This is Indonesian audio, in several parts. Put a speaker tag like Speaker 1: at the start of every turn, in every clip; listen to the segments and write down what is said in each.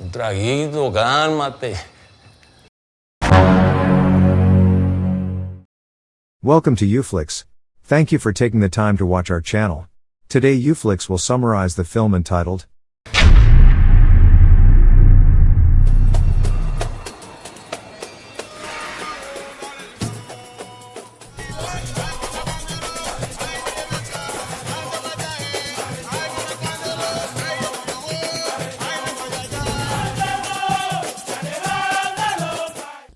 Speaker 1: Un traguito, cálmate.
Speaker 2: Welcome to Uflix. Thank you for taking the time to watch our channel. Today Uflix will summarize the film entitled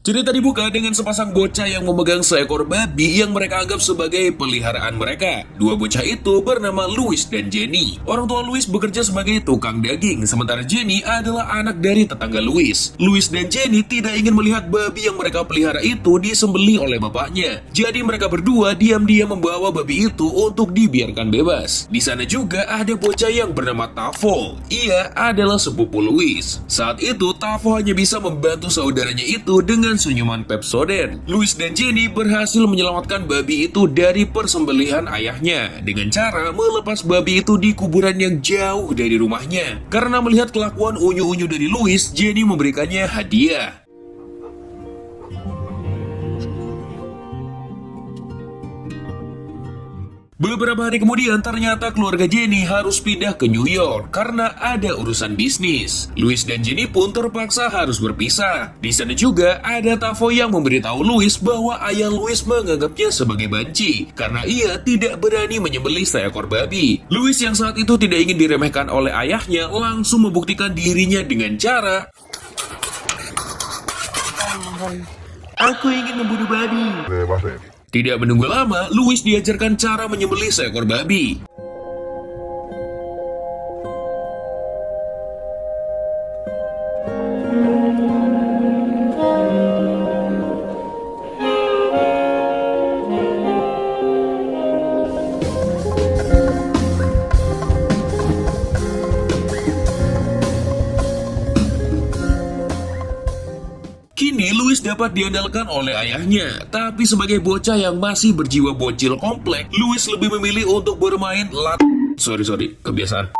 Speaker 3: Cerita dibuka dengan sepasang bocah yang memegang seekor babi yang mereka anggap sebagai peliharaan mereka. Dua bocah itu bernama Louis dan Jenny. Orang tua Louis bekerja sebagai tukang daging, sementara Jenny adalah anak dari tetangga Louis. Louis dan Jenny tidak ingin melihat babi yang mereka pelihara itu disembelih oleh bapaknya. Jadi mereka berdua diam-diam membawa babi itu untuk dibiarkan bebas. Di sana juga ada bocah yang bernama Tavo. Ia adalah sepupu Louis. Saat itu Tavo hanya bisa membantu saudaranya itu dengan senyuman Pepsodent. Louis dan Jenny berhasil menyelamatkan babi itu dari persembelihan ayahnya dengan cara melepas babi itu di kuburan yang jauh dari rumahnya. Karena melihat kelakuan unyu-unyu dari Louis, Jenny memberikannya hadiah. Beberapa hari kemudian ternyata keluarga Jenny harus pindah ke New York karena ada urusan bisnis. Louis dan Jenny pun terpaksa harus berpisah. Di sana juga ada Tavo yang memberitahu Louis bahwa ayah Louis menganggapnya sebagai banci karena ia tidak berani menyembelih seekor babi. Louis yang saat itu tidak ingin diremehkan oleh ayahnya langsung membuktikan dirinya dengan cara "Aku ingin membunuh babi." Tidak menunggu lama, Louis diajarkan cara menyembelih seekor babi. Kini Louis dapat diandalkan oleh ayahnya, tapi sebagai bocah yang masih berjiwa bocil komplek, Louis lebih memilih untuk bermain kebiasaan.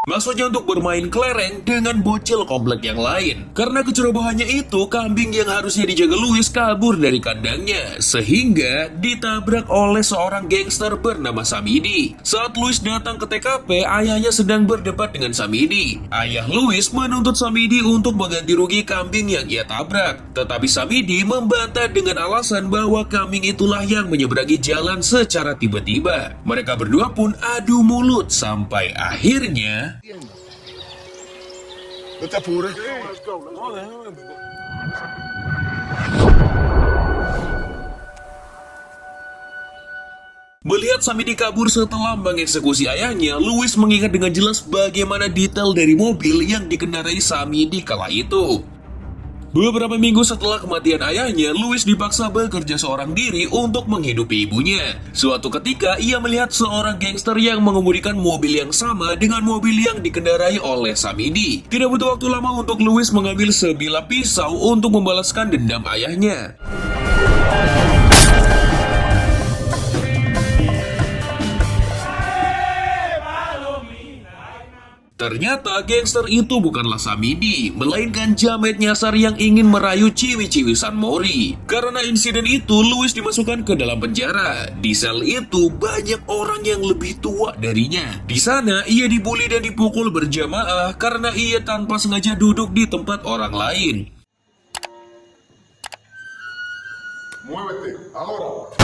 Speaker 3: Maksudnya untuk bermain kelereng dengan bocil komplek yang lain. Karena kecerobohannya itu, kambing yang harusnya dijaga Louis kabur dari kandangnya, sehingga ditabrak oleh seorang gangster bernama Samidi. Saat Louis datang ke TKP, ayahnya sedang berdebat dengan Samidi. Ayah Louis menuntut Samidi untuk mengganti rugi kambing yang ia tabrak. Tetapi Samidi membantah dengan alasan bahwa kambing itulah yang menyeberangi jalan secara tiba-tiba. Mereka berdua pun adu mulut sampai akhirnya melihat Samidi kabur setelah mengeksekusi ayahnya, Louis mengingat dengan jelas bagaimana detail dari mobil yang dikendarai Samidi kala itu. Beberapa minggu setelah kematian ayahnya, Louis dipaksa bekerja seorang diri untuk menghidupi ibunya. Suatu ketika, ia melihat seorang gangster yang mengemudikan mobil yang sama dengan mobil yang dikendarai oleh Samidi. Tidak butuh waktu lama untuk Louis mengambil sebilah pisau untuk membalaskan dendam ayahnya. Ternyata gangster itu bukanlah Samidi, melainkan jamet nyasar yang ingin merayu ciwi-ciwi San Mori. Karena insiden itu, Louis dimasukkan ke dalam penjara. Di sel itu banyak orang yang lebih tua darinya. Di sana ia dibully dan dipukul berjamaah karena ia tanpa sengaja duduk di tempat orang lain.
Speaker 4: Muévete, ahora.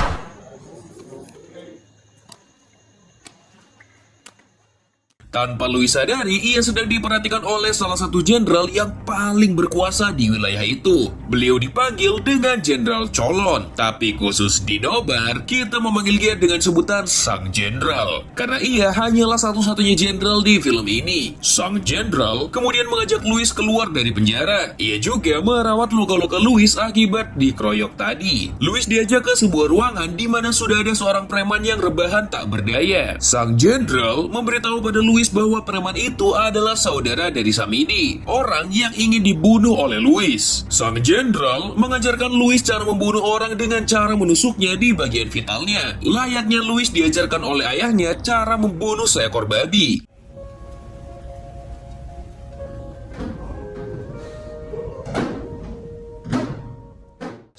Speaker 3: Tanpa Louis sadari, ia sedang diperhatikan oleh salah satu jenderal yang paling berkuasa di wilayah itu. Beliau dipanggil dengan Jenderal Colon, tapi khusus di Nobar, kita memanggil dia dengan sebutan Sang Jenderal. Karena ia hanyalah satu-satunya jenderal di film ini. Sang Jenderal kemudian mengajak Louis keluar dari penjara. Ia juga merawat luka-luka Louis akibat dikeroyok tadi. Louis diajak ke sebuah ruangan di mana sudah ada seorang preman yang rebahan tak berdaya. Sang Jenderal memberitahu pada Louis bahwa preman itu adalah saudara dari Samidi, orang yang ingin dibunuh oleh Louis. Sang Jenderal mengajarkan Louis cara membunuh orang dengan cara menusuknya di bagian vitalnya. Layaknya Louis diajarkan oleh ayahnya cara membunuh seekor babi.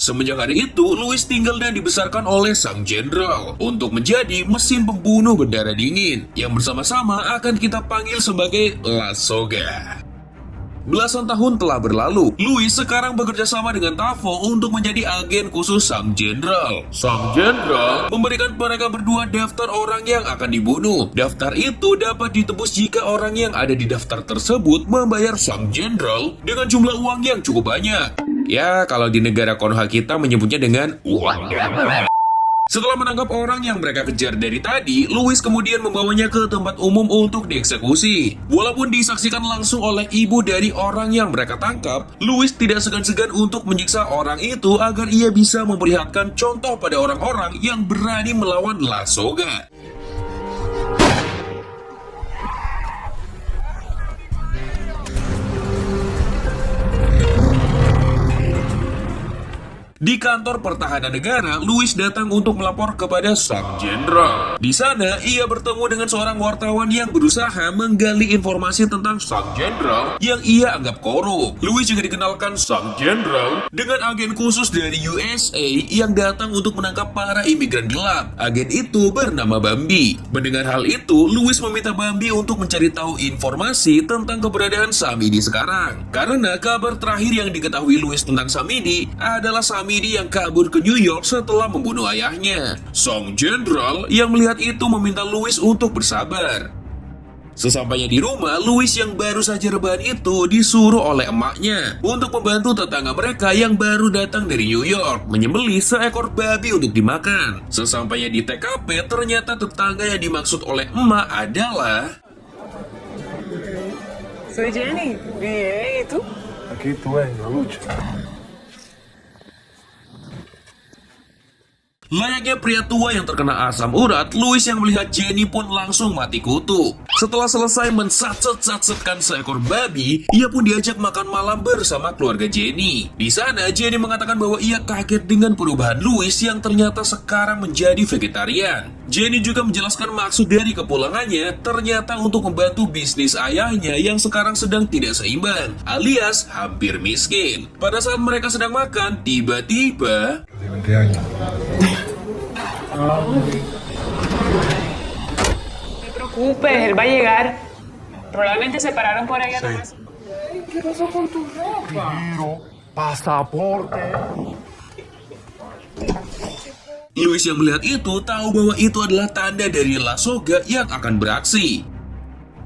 Speaker 3: Semenjak hari itu, Louis tinggal dan dibesarkan oleh sang jenderal untuk menjadi mesin pembunuh berdarah dingin yang bersama-sama akan kita panggil sebagai La Soga. Belasan tahun telah berlalu, Louis sekarang bekerja sama dengan Tavo untuk menjadi agen khusus sang jenderal. Sang jenderal memberikan mereka berdua daftar orang yang akan dibunuh. Daftar itu dapat ditebus jika orang yang ada di daftar tersebut membayar sang jenderal dengan jumlah uang yang cukup banyak. Ya, kalau di negara Konoha kita menyebutnya dengan uang. Setelah menangkap orang yang mereka kejar dari tadi, Louis kemudian membawanya ke tempat umum untuk dieksekusi. Walaupun disaksikan langsung oleh ibu dari orang yang mereka tangkap, Louis tidak segan-segan untuk menyiksa orang itu agar ia bisa memperlihatkan contoh pada orang-orang yang berani melawan La Soga. Di kantor pertahanan negara, Louis datang untuk melapor kepada sang jenderal. Di sana, ia bertemu dengan seorang wartawan yang berusaha menggali informasi tentang sang jenderal yang ia anggap korup. Louis juga dikenalkan sang jenderal dengan agen khusus dari USA yang datang untuk menangkap para imigran gelap. Agen itu bernama Bambi. Mendengar hal itu, Louis meminta Bambi untuk mencari tahu informasi tentang keberadaan Samidi sekarang. Karena kabar terakhir yang diketahui Louis tentang Samidi adalah Samidi yang kabur ke New York setelah membunuh ayahnya. Sang jenderal yang melihat itu meminta Louis untuk bersabar. Sesampainya di rumah, Louis yang baru saja rebahan itu disuruh oleh emaknya untuk membantu tetangga mereka yang baru datang dari New York menyembelih seekor babi untuk dimakan. Sesampainya di TKP, ternyata tetangga yang dimaksud oleh emak adalah
Speaker 4: Soy Jenny. Bien, ¿y tú?
Speaker 5: Aquí tú en la lucha.
Speaker 3: layaknya pria tua yang terkena asam urat, Louis yang melihat Jenny pun langsung mati kutu. Setelah selesai mensatset-satsetkan seekor babi, ia pun diajak makan malam bersama keluarga Jenny. Di sana, Jenny mengatakan bahwa ia kaget dengan perubahan Louis yang ternyata sekarang menjadi vegetarian. Jenny juga menjelaskan maksud dari kepulangannya ternyata untuk membantu bisnis ayahnya yang sekarang sedang tidak seimbang, alias hampir miskin. Pada saat mereka sedang makan, tiba-tiba...
Speaker 5: De 20 años.
Speaker 4: No te preocupes, él va a llegar. Probablemente se pararon por ahí atrás.
Speaker 5: ¿Qué pasó con tu ropa? Dinero, pasaporte.
Speaker 3: Louis yang melihat itu tahu bahwa itu adalah tanda dari La Soga yang akan beraksi.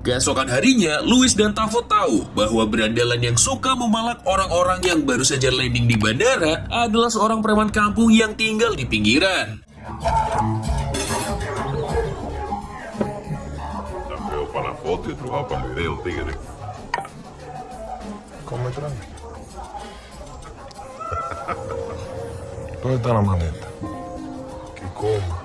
Speaker 3: Keesokan harinya, Louis dan Tavo tahu bahwa berandalan yang suka memalak orang-orang yang baru saja landing di bandara adalah seorang preman kampung yang tinggal di pinggiran.
Speaker 6: Pero para la foto y otro va para el video, tigre.
Speaker 5: Come tranqui. ¿Dónde está la maleta? Que coma.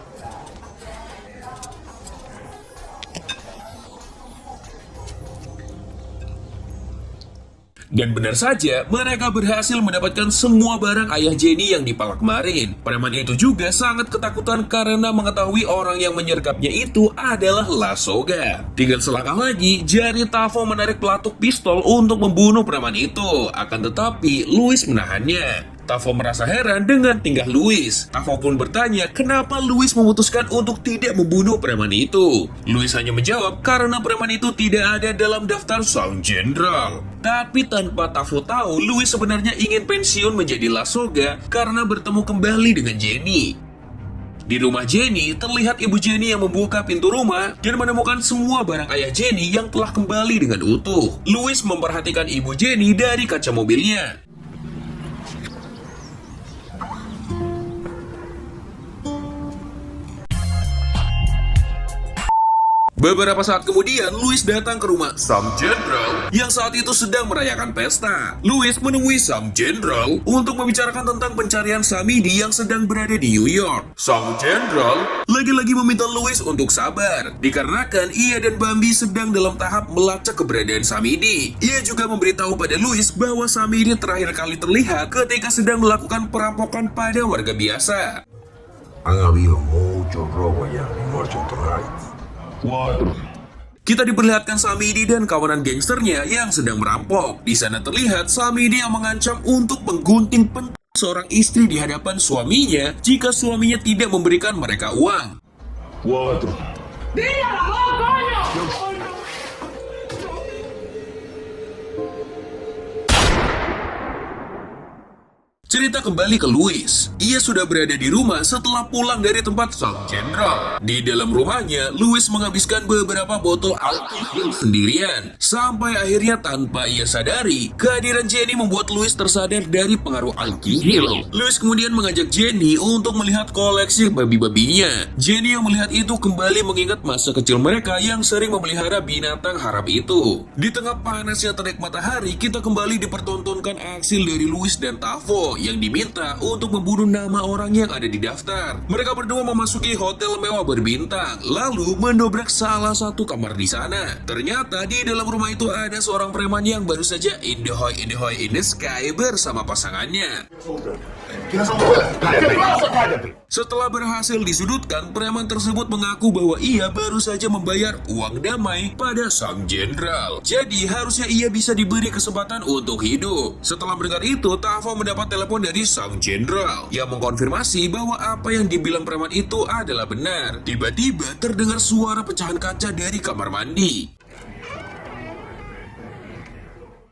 Speaker 3: Dan benar saja, mereka berhasil mendapatkan semua barang ayah Jenny yang dipalak kemarin. Preman itu juga sangat ketakutan karena mengetahui orang yang menyergapnya itu adalah La Soga. Tinggal selangkah lagi, jari Tavo menarik pelatuk pistol untuk membunuh preman itu. Akan tetapi, Louis menahannya. Tavo merasa heran dengan tingkah Louis. Tavo pun bertanya kenapa Louis memutuskan untuk tidak membunuh preman itu. Louis hanya menjawab karena preman itu tidak ada dalam daftar sang jenderal. Tapi tanpa Tavo tahu, Louis sebenarnya ingin pensiun menjadi La Soga karena bertemu kembali dengan Jenny. Di rumah Jenny, terlihat ibu Jenny yang membuka pintu rumah dan menemukan semua barang ayah Jenny yang telah kembali dengan utuh. Louis memperhatikan ibu Jenny dari kaca mobilnya. Beberapa saat kemudian, Louis datang ke rumah sang jenderal yang saat itu sedang merayakan pesta. Louis menemui sang jenderal untuk membicarakan tentang pencarian Samidi yang sedang berada di New York. Sang jenderal lagi-lagi meminta Louis untuk sabar, dikarenakan ia dan Bambi sedang dalam tahap melacak keberadaan Samidi. Ia juga memberitahu pada Louis bahwa Samidi terakhir kali terlihat ketika sedang melakukan perampokan pada warga biasa.
Speaker 6: Han habido muchos robos allá en Washington Heights.
Speaker 3: Kita diperlihatkan Samidi dan kawanan gangsternya yang sedang merampok. Di sana terlihat Samidi yang mengancam untuk menggunting pentas seorang istri di hadapan suaminya jika suaminya tidak memberikan mereka uang.
Speaker 5: 4.
Speaker 3: Cerita kembali ke Louis. Ia sudah berada di rumah setelah pulang dari tempat sang jenderal. Di dalam rumahnya, Louis menghabiskan beberapa botol alkohol sendirian. Sampai akhirnya tanpa ia sadari, kehadiran Jenny membuat Louis tersadar dari pengaruh alkohol. Louis kemudian mengajak Jenny untuk melihat koleksi babi-babinya. Jenny yang melihat itu kembali mengingat masa kecil mereka yang sering memelihara binatang haram itu. Di tengah panasnya terik matahari, kita kembali dipertontonkan aksi dari Louis dan Tavo yang diminta untuk membunuh nama orang yang ada di daftar. Mereka berdua memasuki hotel mewah berbintang, lalu mendobrak salah satu kamar di sana. Ternyata di dalam rumah itu ada seorang preman yang baru saja in the sky bersama pasangannya. Setelah berhasil disudutkan, preman tersebut mengaku bahwa ia baru saja membayar uang damai pada sang jenderal. Jadi harusnya ia bisa diberi kesempatan untuk hidup. Setelah mendengar itu, Tavo mendapat telepon dari sang jenderal yang mengkonfirmasi bahwa apa yang dibilang preman itu adalah benar. Tiba-tiba terdengar suara pecahan kaca dari kamar mandi.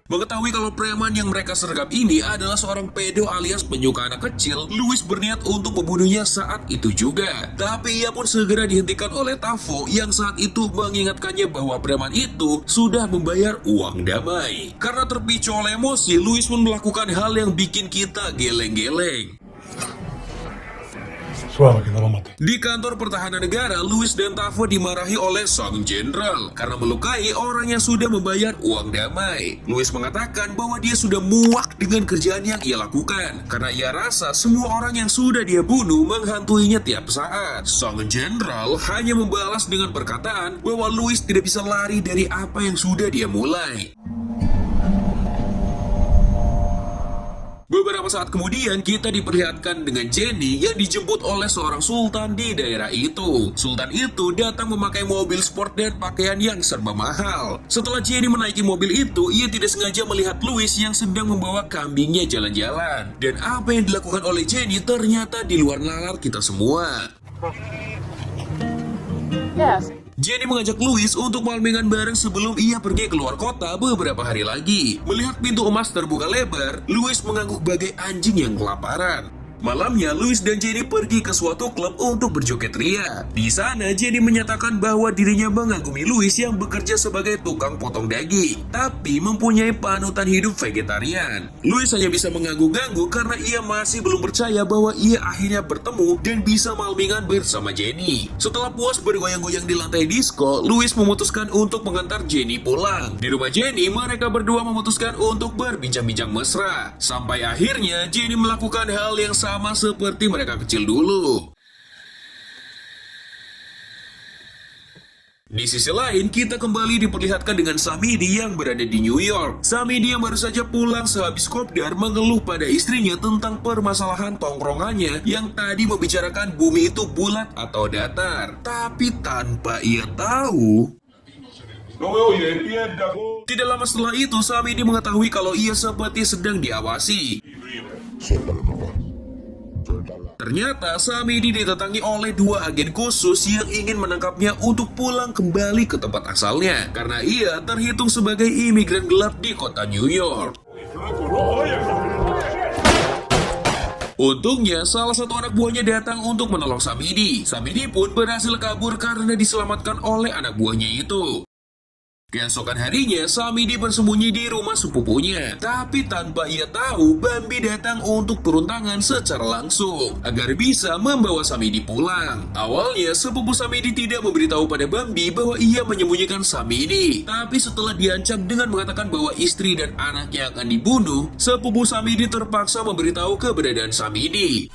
Speaker 3: Mengetahui kalau preman yang mereka sergap ini adalah seorang pedo alias penyuka anak kecil, Louis berniat untuk membunuhnya saat itu juga. Tapi ia pun segera dihentikan oleh Tavo yang saat itu mengingatkannya bahwa preman itu sudah membayar uang damai. Karena terpicu oleh emosi, Louis pun melakukan hal yang bikin kita geleng-geleng. Di kantor pertahanan negara, Louis dan Tavo dimarahi oleh sang jenderal karena melukai orang yang sudah membayar uang damai. Louis mengatakan bahwa dia sudah muak dengan kerjaan yang ia lakukan karena ia rasa semua orang yang sudah dia bunuh menghantuinya tiap saat. Sang jenderal hanya membalas dengan perkataan bahwa Louis tidak bisa lari dari apa yang sudah dia mulai. Beberapa saat kemudian kita diperlihatkan dengan Jenny yang dijemput oleh seorang sultan di daerah itu. Sultan itu datang memakai mobil sport dan pakaian yang serba mahal. Setelah Jenny menaiki mobil itu, ia tidak sengaja melihat Louis yang sedang membawa kambingnya jalan-jalan. Dan apa yang dilakukan oleh Jenny ternyata di luar nalar kita semua.
Speaker 4: Yes.
Speaker 3: Jenny mengajak Louis untuk malmingan bareng sebelum ia pergi keluar kota beberapa hari lagi. Melihat pintu emas terbuka lebar, Louis mengangguk bagai anjing yang kelaparan. Malamnya, Louis dan Jenny pergi ke suatu klub untuk berjoget ria. Di sana, Jenny menyatakan bahwa dirinya mengagumi Louis yang bekerja sebagai tukang potong daging, tapi mempunyai panutan hidup vegetarian. Louis hanya bisa mengangguk-angguk karena ia masih belum percaya bahwa ia akhirnya bertemu dan bisa malmingan bersama Jenny. Setelah puas bergoyang-goyang di lantai disco, Louis memutuskan untuk mengantar Jenny pulang. Di rumah Jenny, mereka berdua memutuskan untuk berbincang-bincang mesra. Sampai akhirnya, Jenny melakukan hal yang sama seperti mereka kecil dulu. Di sisi lain, kita kembali diperlihatkan dengan Samidi yang berada di New York. Samidi yang baru saja pulang sehabis kopdar mengeluh pada istrinya tentang permasalahan tongkrongannya yang tadi membicarakan bumi itu bulat atau datar. Tapi tanpa ia tahu, tidak lama setelah itu, Samidi mengetahui kalau ia seperti sedang diawasi. Ternyata Samidi didatangi oleh dua agen khusus yang ingin menangkapnya untuk pulang kembali ke tempat asalnya karena ia terhitung sebagai imigran gelap di kota New York. Untungnya, salah satu anak buahnya datang untuk menolong Samidi. Samidi pun berhasil kabur karena diselamatkan oleh anak buahnya itu. Keesokan harinya, Samidi bersembunyi di rumah sepupunya. Tapi tanpa ia tahu, Bambi datang untuk turun tangan secara langsung agar bisa membawa Samidi pulang. Awalnya, sepupu Samidi tidak memberitahu pada Bambi bahwa ia menyembunyikan Samidi. Tapi setelah diancam dengan mengatakan bahwa istri dan anaknya akan dibunuh, sepupu Samidi terpaksa memberitahu keberadaan Samidi.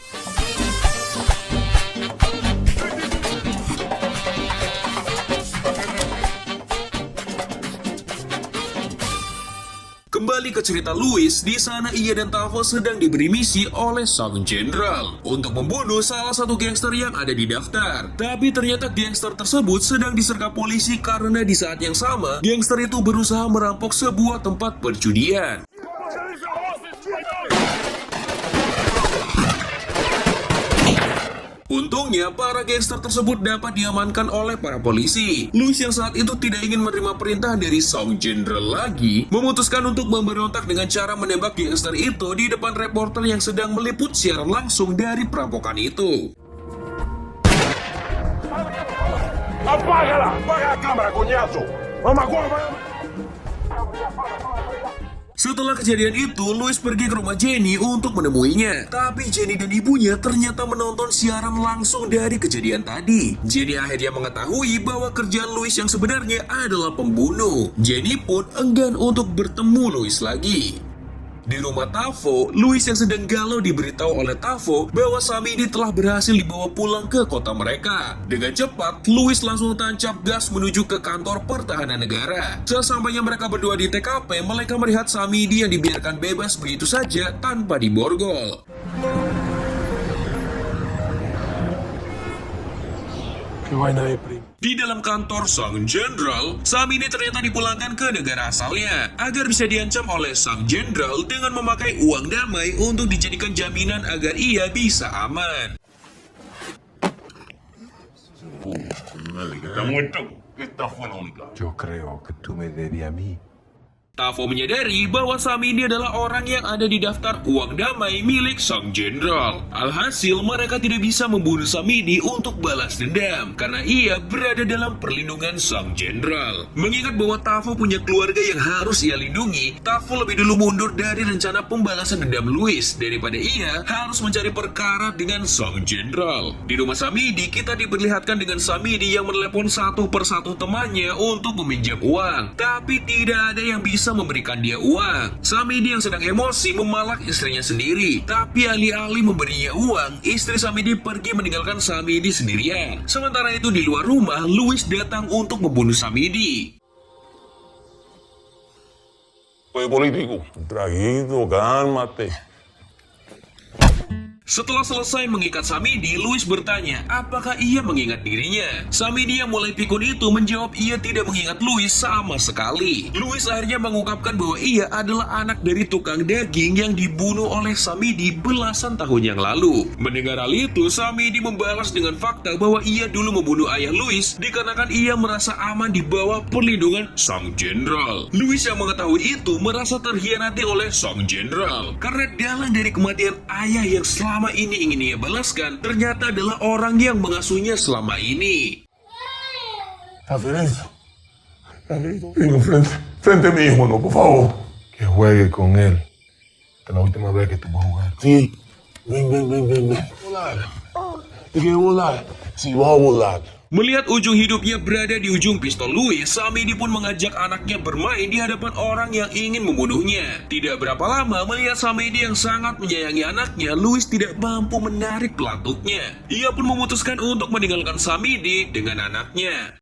Speaker 3: Kembali ke cerita Louis, di sana ia dan Tavo sedang diberi misi oleh sang jenderal untuk membunuh salah satu gangster yang ada di daftar. Tapi ternyata gangster tersebut sedang disergap polisi karena di saat yang sama, gangster itu berusaha merampok sebuah tempat perjudian. Untungnya, para gangster tersebut dapat diamankan oleh para polisi. Louis yang saat itu tidak ingin menerima perintah dari sang jenderal lagi, memutuskan untuk memberontak dengan cara menembak gangster itu di depan reporter yang sedang meliput siaran langsung dari perampokan itu.
Speaker 5: ¡Apágala! ¡Apaga la cámara, coñazo! ¡Mamá, guapa!
Speaker 3: Setelah kejadian itu, Louis pergi ke rumah Jenny untuk menemuinya. Tapi Jenny dan ibunya ternyata menonton siaran langsung dari kejadian tadi. Jenny akhirnya mengetahui bahwa kerjaan Louis yang sebenarnya adalah pembunuh. Jenny pun enggan untuk bertemu Louis lagi. Di rumah Tavo, Louis yang sedang galau diberitahu oleh Tavo bahwa Samidi telah berhasil dibawa pulang ke kota mereka. Dengan cepat, Louis langsung tancap gas menuju ke kantor pertahanan negara. Sesampainya mereka berdua di TKP, mereka melihat Samidi yang dibiarkan bebas begitu saja tanpa diborgol.
Speaker 5: ¡Qué vaina de primo!
Speaker 3: Di dalam kantor sang jenderal, Samidi ternyata dipulangkan ke negara asalnya agar bisa diancam oleh sang jenderal dengan memakai uang damai untuk dijadikan jaminan agar ia bisa aman.
Speaker 5: Está muerto. Esta fue la única.
Speaker 6: Yo creo que tú me debes a mí.
Speaker 3: Tavo menyadari bahwa Samidi adalah orang yang ada di daftar uang damai milik sang jenderal. Alhasil, mereka tidak bisa membunuh Samidi untuk balas dendam karena ia berada dalam perlindungan sang jenderal. Mengingat bahwa Tavo punya keluarga yang harus ia lindungi, Tavo lebih dulu mundur dari rencana pembalasan dendam Louis daripada ia harus mencari perkara dengan sang jenderal. Di rumah Samidi, kita diperlihatkan dengan Samidi yang menelepon satu persatu temannya untuk meminjam uang, tapi tidak ada yang bisa memberikan dia uang. Samidi yang sedang emosi memalak istrinya sendiri, tapi alih-alih memberinya uang, istri Samidi pergi meninggalkan Samidi sendirian. Sementara itu di luar rumah, Louis datang untuk membunuh Samidi.
Speaker 5: Fue político.
Speaker 1: Traguito, cálmate.
Speaker 3: Setelah selesai mengikat Samidi, Louis bertanya apakah ia mengingat dirinya. Samidi yang mulai pikun itu menjawab ia tidak mengingat Louis sama sekali. Louis akhirnya mengungkapkan bahwa ia adalah anak dari tukang daging yang dibunuh oleh Samidi belasan tahun yang lalu. Mendengar hal itu, Samidi membalas dengan fakta bahwa ia dulu membunuh ayah Louis dikarenakan ia merasa aman di bawah perlindungan sang jenderal. Louis yang mengetahui itu merasa terhianati oleh sang jenderal karena dalang dari kematian ayah yang selama ini ingin ia balaskan ternyata adalah orang yang mengasuhnya selama ini.
Speaker 5: Referencia. Primo, frente a mi hijo, no, por favor. Que juegue con él. Que la última vez que tú vas a jugar. Sí. Ven. Volar. ¿Te quieres volar? Sí, vas a volar.
Speaker 3: Melihat ujung hidupnya berada di ujung pistol Louis, Samidi pun mengajak anaknya bermain di hadapan orang yang ingin membunuhnya. Tidak berapa lama, melihat Samidi yang sangat menyayangi anaknya, Louis tidak mampu menarik pelatuknya. Ia pun memutuskan untuk meninggalkan Samidi dengan anaknya.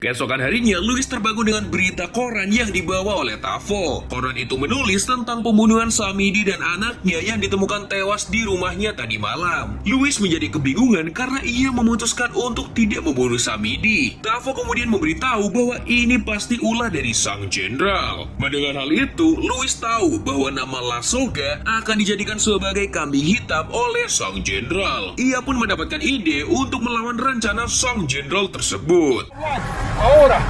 Speaker 3: Keesokan harinya, Louis terbangun dengan berita koran yang dibawa oleh Tavo. Koran itu menulis tentang pembunuhan Samidi dan anaknya yang ditemukan tewas di rumahnya tadi malam. Louis menjadi kebingungan karena ia memutuskan untuk tidak membunuh Samidi. Tavo kemudian memberitahu bahwa ini pasti ulah dari sang jenderal. Mendengar hal itu, Louis tahu bahwa nama Lasogga akan dijadikan sebagai kambing hitam oleh sang jenderal. Ia pun mendapatkan ide untuk melawan rencana sang jenderal tersebut.
Speaker 5: Ahora,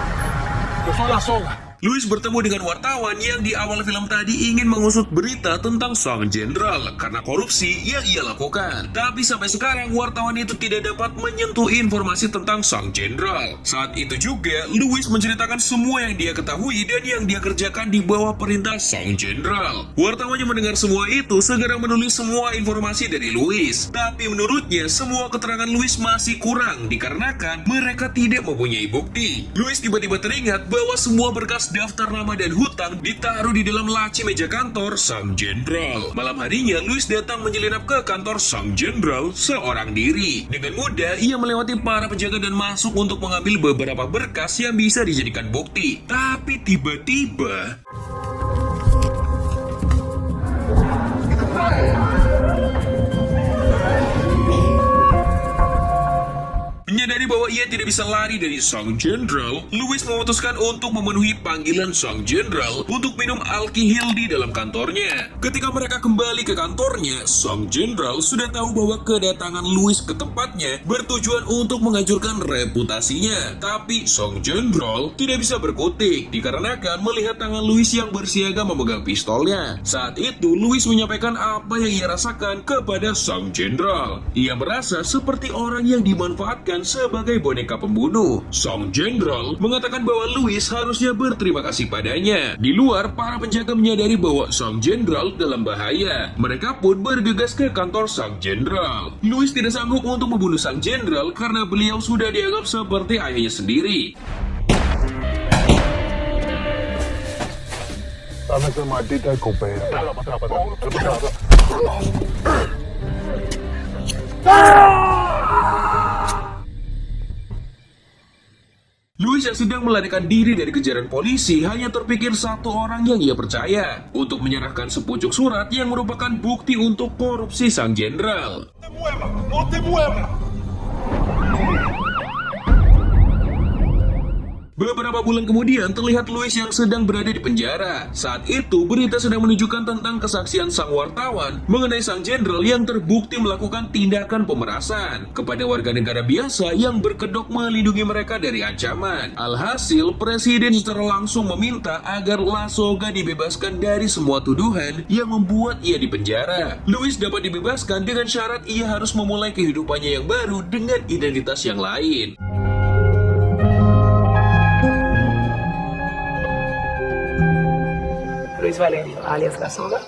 Speaker 5: yo soy la soga.
Speaker 3: Louis bertemu dengan wartawan yang di awal film tadi ingin mengusut berita tentang sang jenderal karena korupsi yang ia lakukan. Tapi sampai sekarang wartawan itu tidak dapat menyentuh informasi tentang sang jenderal. Saat itu juga, Louis menceritakan semua yang dia ketahui dan yang dia kerjakan di bawah perintah sang jenderal. Wartawan yang mendengar semua itu segera menulis semua informasi dari Louis. Tapi menurutnya, semua keterangan Louis masih kurang dikarenakan mereka tidak mempunyai bukti. Louis tiba-tiba teringat bahwa semua berkas daftar nama dan hutang ditaruh di dalam laci meja kantor sang jenderal. Malam harinya, Louis datang menyelinap ke kantor sang jenderal seorang diri. Dengan mudah, ia melewati para penjaga dan masuk untuk mengambil beberapa berkas yang bisa dijadikan bukti. Tapi tiba-tiba... Menyadari bahwa ia tidak bisa lari dari sang jenderal, Louis memutuskan untuk memenuhi panggilan sang jenderal untuk minum alkihil di dalam kantornya. Ketika mereka kembali ke kantornya, sang jenderal sudah tahu bahwa kedatangan Louis ke tempatnya bertujuan untuk menghancurkan reputasinya. Tapi sang jenderal tidak bisa berkutik dikarenakan melihat tangan Louis yang bersiaga memegang pistolnya. Saat itu Louis menyampaikan apa yang ia rasakan kepada sang jenderal. Ia merasa seperti orang yang dimanfaatkan sebagai boneka pembunuh. Sang jenderal mengatakan bahwa Louis harusnya berterima kasih padanya. Di luar, para penjaga menyadari bahwa sang jenderal dalam bahaya. Mereka pun bergegas ke kantor sang jenderal. Louis tidak sanggup untuk membunuh sang jenderal karena beliau sudah dianggap seperti ayahnya sendiri.
Speaker 5: Dame esa maldita escopeta.
Speaker 3: Louis yang sedang melarikan diri dari kejaran polisi hanya terpikir satu orang yang ia percaya untuk menyerahkan sepucuk surat yang merupakan bukti untuk korupsi sang jenderal.
Speaker 5: No te muevas.
Speaker 3: Beberapa bulan kemudian terlihat Louis yang sedang berada di penjara. Saat itu berita sedang menunjukkan tentang kesaksian sang wartawan mengenai sang jenderal yang terbukti melakukan tindakan pemerasan kepada warga negara biasa yang berkedok melindungi mereka dari ancaman. Alhasil, presiden secara langsung meminta agar Lasogga dibebaskan dari semua tuduhan yang membuat ia dipenjara. Louis dapat dibebaskan dengan syarat ia harus memulai kehidupannya yang baru dengan identitas yang lain.
Speaker 4: Luis Valerio, alias Lasogga,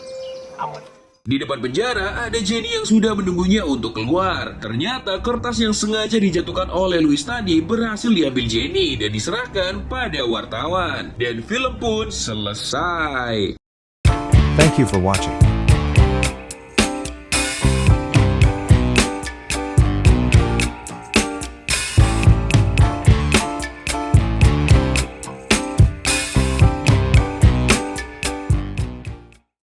Speaker 4: amor.
Speaker 3: Di depan penjara, ada Jenny yang sudah menunggunya untuk keluar. Ternyata kertas yang sengaja dijatuhkan oleh Louis tadi berhasil diambil Jenny dan diserahkan pada wartawan. Dan film pun selesai.
Speaker 2: Thank you for watching.